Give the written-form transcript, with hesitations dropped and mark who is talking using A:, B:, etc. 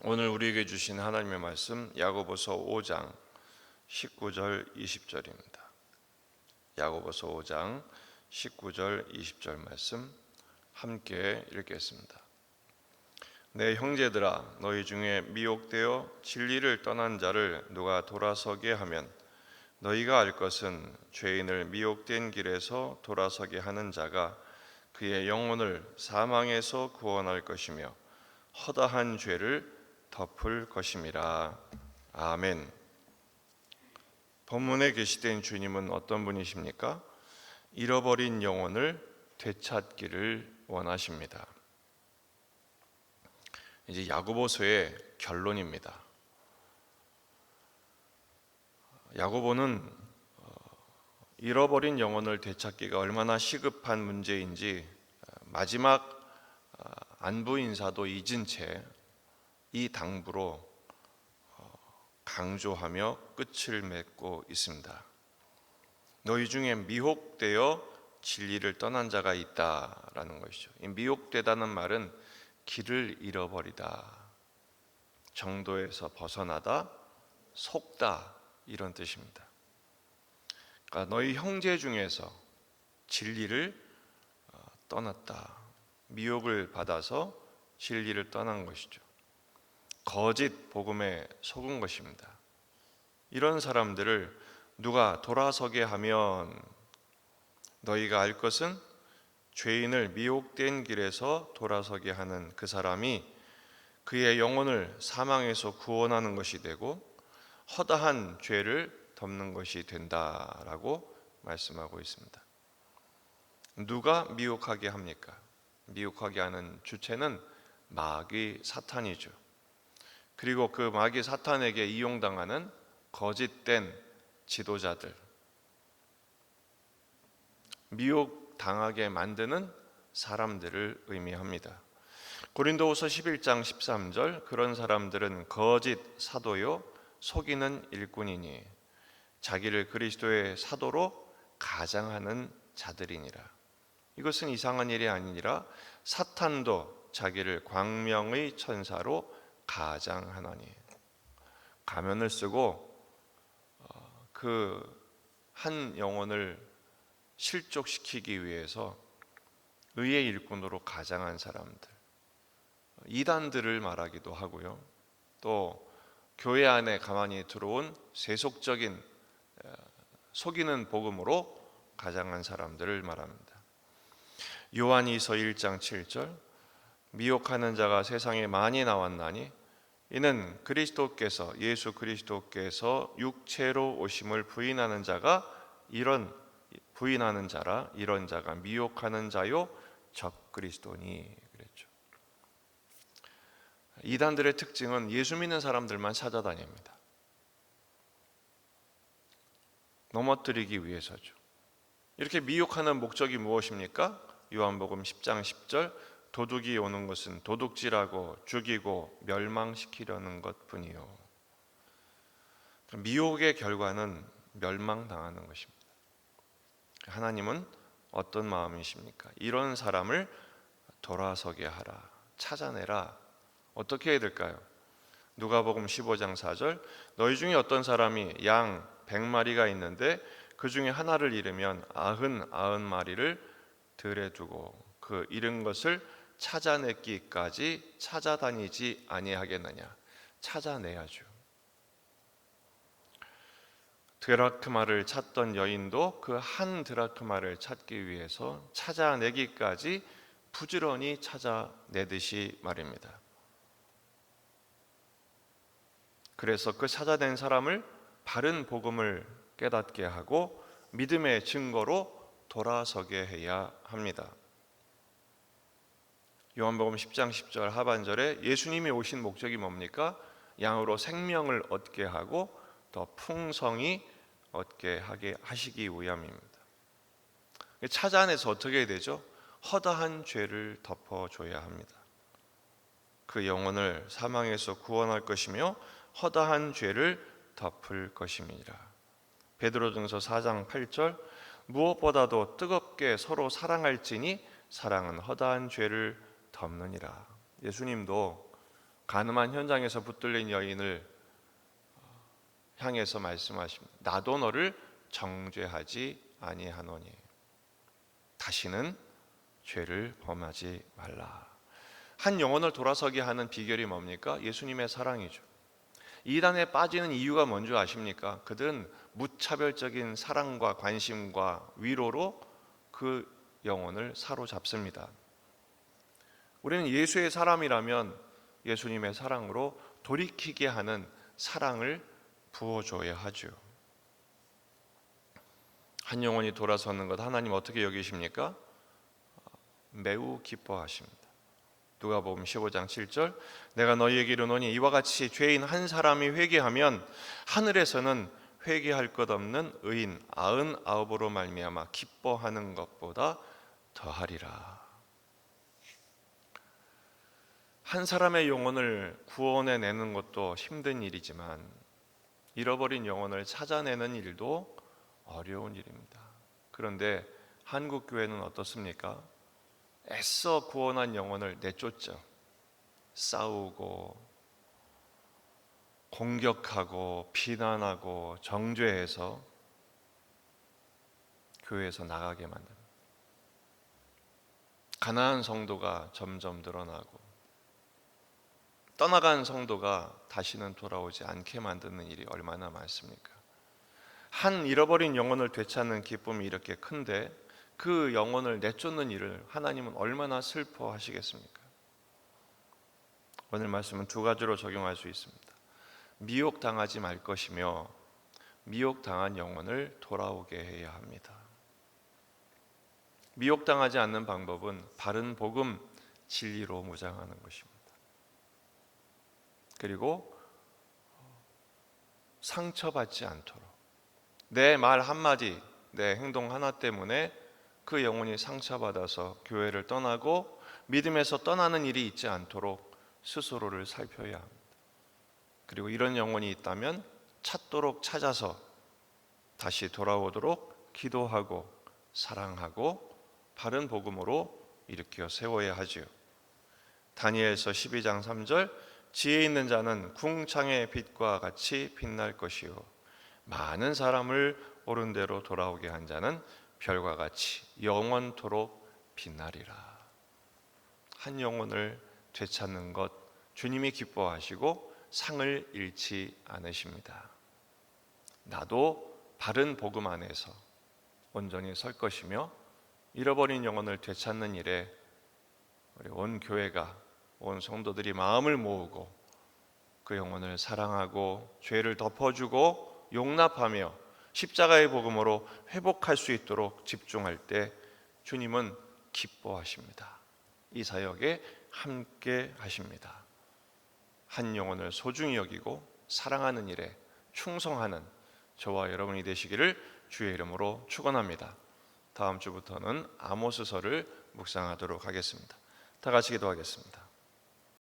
A: 오늘 우리에게 주신 하나님의 말씀 야고보서 5장 19절 20절입니다. 야고보서 5장 19절 20절 말씀 함께 읽겠습니다. 내 형제들아, 너희 중에 미혹되어 진리를 떠난 자를 누가 돌아서게 하면 너희가 알 것은 죄인을 미혹된 길에서 돌아서게 하는 자가 그의 영혼을 사망에서 구원할 것이며 허다한 죄를 덮을 것임이라. 아멘. 본문에 계시된 주님은 어떤 분이십니까? 잃어버린 영혼을 되찾기를 원하십니다. 이제 야고보서의 결론입니다. 야고보는 잃어버린 영혼을 되찾기가 얼마나 시급한 문제인지 마지막 안부 인사도 잊은 채 이 당부로 강조하며 끝을 맺고 있습니다. 너희 중에 미혹되어 진리를 떠난 자가 있다라는 것이죠. 이 미혹되다는 말은 길을 잃어버리다, 정도에서 벗어나다, 속다 이런 뜻입니다. 그러니까 너희 형제 중에서 진리를 떠났다, 미혹을 받아서 진리를 떠난 것이죠. 거짓 복음에 속은 것입니다. 이런 사람들을 누가 돌아서게 하면 너희가 알 것은 죄인을 미혹된 길에서 돌아서게 하는 그 사람이 그의 영혼을 사망에서 구원하는 것이 되고 허다한 죄를 덮는 것이 된다라고 말씀하고 있습니다. 누가 미혹하게 합니까? 미혹하게 하는 주체는 마귀 사탄이죠. 그리고 그 마귀 사탄에게 이용당하는 거짓된 지도자들, 미혹당하게 만드는 사람들을 의미합니다. 고린도후서 11장 13절, 그런 사람들은 거짓 사도요 속이는 일꾼이니 자기를 그리스도의 사도로 가장하는 자들이니라. 이것은 이상한 일이 아니니라 사탄도 자기를 광명의 천사로 가장하나니. 가면을 쓰고 그 한 영혼을 실족시키기 위해서 의의 일꾼으로 가장한 사람들, 이단들을 말하기도 하고요, 또 교회 안에 가만히 들어온 세속적인 속이는 복음으로 가장한 사람들을 말합니다. 요한이서 1장 7절, 미혹하는 자가 세상에 많이 나왔나니 이는 그리스도께서 예수 그리스도께서 육체로 오심을 부인하는 자가 부인하는 자라 이런 자가 미혹하는 자요 적 그리스도니 그랬죠. 이단들의 특징은 예수 믿는 사람들만 찾아다닙니다. 넘어뜨리기 위해서죠. 이렇게 미혹하는 목적이 무엇입니까? 요한복음 10장 10절, 도둑이 오는 것은 도둑질하고 죽이고 멸망시키려는 것뿐이요. 미혹의 결과는 멸망당하는 것입니다. 하나님은 어떤 마음이십니까? 이런 사람을 돌아서게 하라, 찾아내라. 어떻게 해야 될까요? 누가복음 15장 4절, 너희 중에 어떤 사람이 양 100마리가 있는데 그 중에 하나를 잃으면 99마리를 들에 두고 그 잃은 것을 찾아내기까지 찾아다니지 아니하겠느냐. 찾아내야죠. 드라크마를 찾던 여인도 그 한 드라크마를 찾기 위해서 찾아내기까지 부지런히 찾아내듯이 말입니다. 그래서 그 찾아낸 사람을 바른 복음을 깨닫게 하고 믿음의 증거로 돌아서게 해야 합니다. 요한복음 10장 10절 하반절에 예수님이 오신 목적이 뭡니까? 양으로 생명을 얻게 하고 더 풍성히 얻게 하게 하시기 위함입니다. 찾아내서 어떻게 해야 되죠? 허다한 죄를 덮어줘야 합니다. 그 영혼을 사망에서 구원할 것이며 허다한 죄를 덮을 것임이라. 베드로전서 4장 8절, 무엇보다도 뜨겁게 서로 사랑할지니 사랑은 허다한 죄를 덮느니라. 예수님도 간음한 현장에서 붙들린 여인을 향해서 말씀하십니다. 나도 너를 정죄하지 아니하노니 다시는 죄를 범하지 말라. 한 영혼을 돌아서게 하는 비결이 뭡니까? 예수님의 사랑이죠. 이단에 빠지는 이유가 뭔지 아십니까? 그들은 무차별적인 사랑과 관심과 위로로 그 영혼을 사로잡습니다. 우리는 예수의 사람이라면 예수님의 사랑으로 돌이키게 하는 사랑을 부어줘야 하죠. 한 영혼이 돌아서는 것 하나님 어떻게 여기십니까? 매우 기뻐하십니다. 누가복음 15장 7절 내가 너희에게 이르노니 이와 같이 죄인 한 사람이 회개하면 하늘에서는 회개할 것 없는 의인 99으로 말미암아 기뻐하는 것보다 더하리라. 한 사람의 영혼을 구원해내는 것도 힘든 일이지만 잃어버린 영혼을 찾아내는 일도 어려운 일입니다. 그런데 한국 교회는 어떻습니까? 애써 구원한 영혼을 내쫓죠. 싸우고 공격하고 비난하고 정죄해서 교회에서 나가게 만듭니다. 가난한 성도가 점점 늘어나고 떠나간 성도가 다시는 돌아오지 않게 만드는 일이 얼마나 많습니까? 한 잃어버린 영혼을 되찾는 기쁨이 이렇게 큰데 그 영혼을 내쫓는 일을 하나님은 얼마나 슬퍼하시겠습니까? 오늘 말씀은 두 가지로 적용할 수 있습니다. 미혹당하지 말 것이며 미혹당한 영혼을 돌아오게 해야 합니다. 미혹당하지 않는 방법은 바른 복음, 진리로 무장하는 것입니다. 그리고 상처받지 않도록 내 말 한마디, 내 행동 하나 때문에 그 영혼이 상처받아서 교회를 떠나고 믿음에서 떠나는 일이 있지 않도록 스스로를 살펴야 합니다. 그리고 이런 영혼이 있다면 찾도록 찾아서 다시 돌아오도록 기도하고 사랑하고 바른 복음으로 일으켜 세워야 하지요. 다니엘서 12장 3절 지혜 있는 자는 궁창의 빛과 같이 빛날 것이요 많은 사람을 옳은 대로 돌아오게 한 자는 별과 같이 영원토록 빛나리라. 한 영혼을 되찾는 것 주님이 기뻐하시고 상을 잃지 않으십니다. 나도 바른 복음 안에서 온전히 설 것이며 잃어버린 영혼을 되찾는 일에 우리 온 교회가 온 성도들이 마음을 모으고 그 영혼을 사랑하고 죄를 덮어주고 용납하며 십자가의 복음으로 회복할 수 있도록 집중할 때 주님은 기뻐하십니다. 이 사역에 함께 하십니다. 한 영혼을 소중히 여기고 사랑하는 일에 충성하는 저와 여러분이 되시기를 주의 이름으로 축원합니다. 다음 주부터는 아모스서를 묵상하도록 하겠습니다. 다 같이 기도하겠습니다.